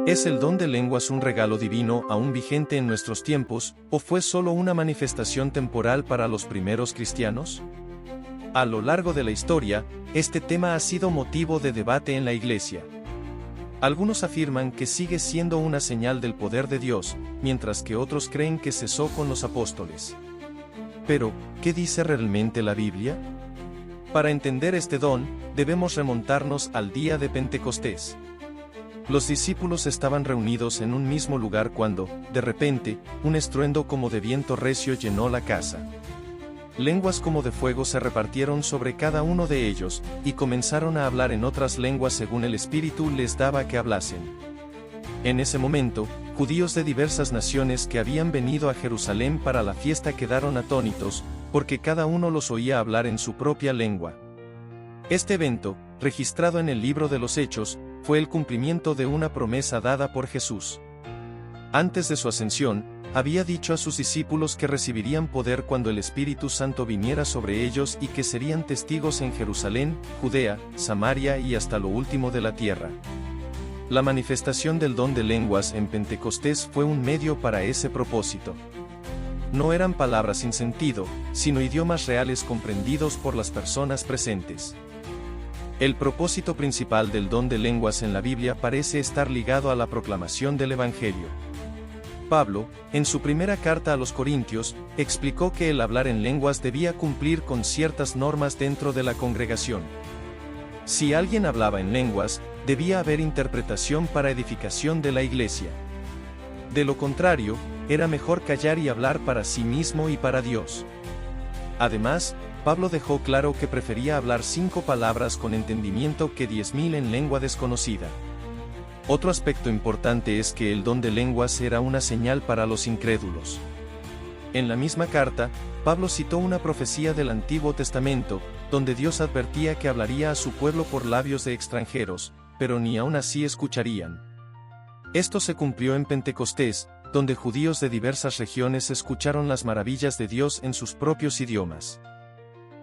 ¿Es el don de lenguas un regalo divino aún vigente en nuestros tiempos, o fue solo una manifestación temporal para los primeros cristianos? A lo largo de la historia, este tema ha sido motivo de debate en la Iglesia. Algunos afirman que sigue siendo una señal del poder de Dios, mientras que otros creen que cesó con los apóstoles. Pero, ¿qué dice realmente la Biblia? Para entender este don, debemos remontarnos al día de Pentecostés. Los discípulos estaban reunidos en un mismo lugar cuando, de repente, un estruendo como de viento recio llenó la casa. Lenguas como de fuego se repartieron sobre cada uno de ellos, y comenzaron a hablar en otras lenguas según el Espíritu les daba que hablasen. En ese momento, judíos de diversas naciones que habían venido a Jerusalén para la fiesta quedaron atónitos, porque cada uno los oía hablar en su propia lengua. Este evento, registrado en el libro de los Hechos, fue el cumplimiento de una promesa dada por Jesús. Antes de su ascensión, había dicho a sus discípulos que recibirían poder cuando el Espíritu Santo viniera sobre ellos y que serían testigos en Jerusalén, Judea, Samaria y hasta lo último de la tierra. La manifestación del don de lenguas en Pentecostés fue un medio para ese propósito. No eran palabras sin sentido, sino idiomas reales comprendidos por las personas presentes. El propósito principal del don de lenguas en la Biblia parece estar ligado a la proclamación del Evangelio. Pablo, en su primera carta a los Corintios, explicó que el hablar en lenguas debía cumplir con ciertas normas dentro de la congregación. Si alguien hablaba en lenguas, debía haber interpretación para edificación de la iglesia. De lo contrario, era mejor callar y hablar para sí mismo y para Dios. Además, Pablo dejó claro que prefería hablar 5 palabras con entendimiento que 10.000 en lengua desconocida. Otro aspecto importante es que el don de lenguas era una señal para los incrédulos. En la misma carta, Pablo citó una profecía del Antiguo Testamento, donde Dios advertía que hablaría a su pueblo por labios de extranjeros, pero ni aún así escucharían. Esto se cumplió en Pentecostés, donde judíos de diversas regiones escucharon las maravillas de Dios en sus propios idiomas.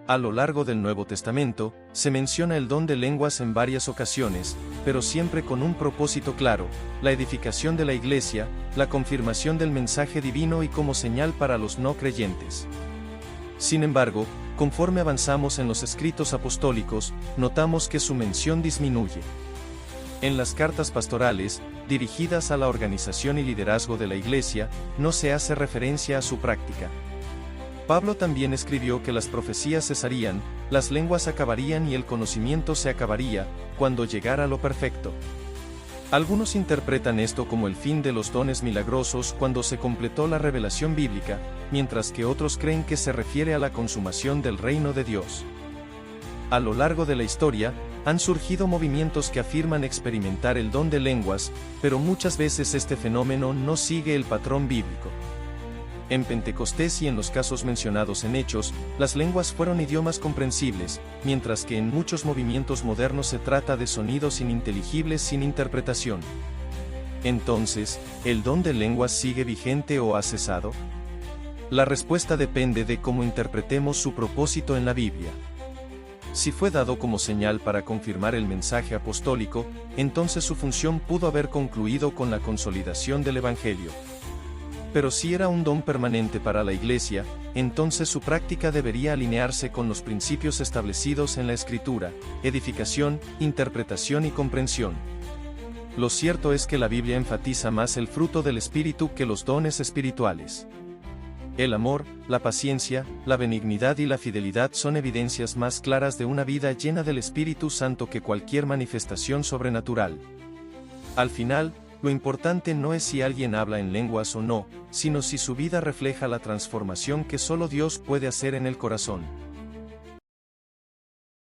A lo largo del Nuevo Testamento, se menciona el don de lenguas en varias ocasiones, pero siempre con un propósito claro: la edificación de la iglesia, la confirmación del mensaje divino y como señal para los no creyentes. Sin embargo, conforme avanzamos en los escritos apostólicos, notamos que su mención disminuye. En las cartas pastorales, dirigidas a la organización y liderazgo de la iglesia, no se hace referencia a su práctica. Pablo también escribió que las profecías cesarían, las lenguas acabarían y el conocimiento se acabaría, cuando llegara lo perfecto. Algunos interpretan esto como el fin de los dones milagrosos cuando se completó la revelación bíblica, mientras que otros creen que se refiere a la consumación del reino de Dios. A lo largo de la historia, han surgido movimientos que afirman experimentar el don de lenguas, pero muchas veces este fenómeno no sigue el patrón bíblico. En Pentecostés y en los casos mencionados en Hechos, las lenguas fueron idiomas comprensibles, mientras que en muchos movimientos modernos se trata de sonidos ininteligibles sin interpretación. Entonces, ¿el don de lenguas sigue vigente o ha cesado? La respuesta depende de cómo interpretemos su propósito en la Biblia. Si fue dado como señal para confirmar el mensaje apostólico, entonces su función pudo haber concluido con la consolidación del Evangelio. Pero si era un don permanente para la iglesia, entonces su práctica debería alinearse con los principios establecidos en la Escritura: edificación, interpretación y comprensión. Lo cierto es que la Biblia enfatiza más el fruto del Espíritu que los dones espirituales. El amor, la paciencia, la benignidad y la fidelidad son evidencias más claras de una vida llena del Espíritu Santo que cualquier manifestación sobrenatural. Al final, lo importante no es si alguien habla en lenguas o no, sino si su vida refleja la transformación que solo Dios puede hacer en el corazón.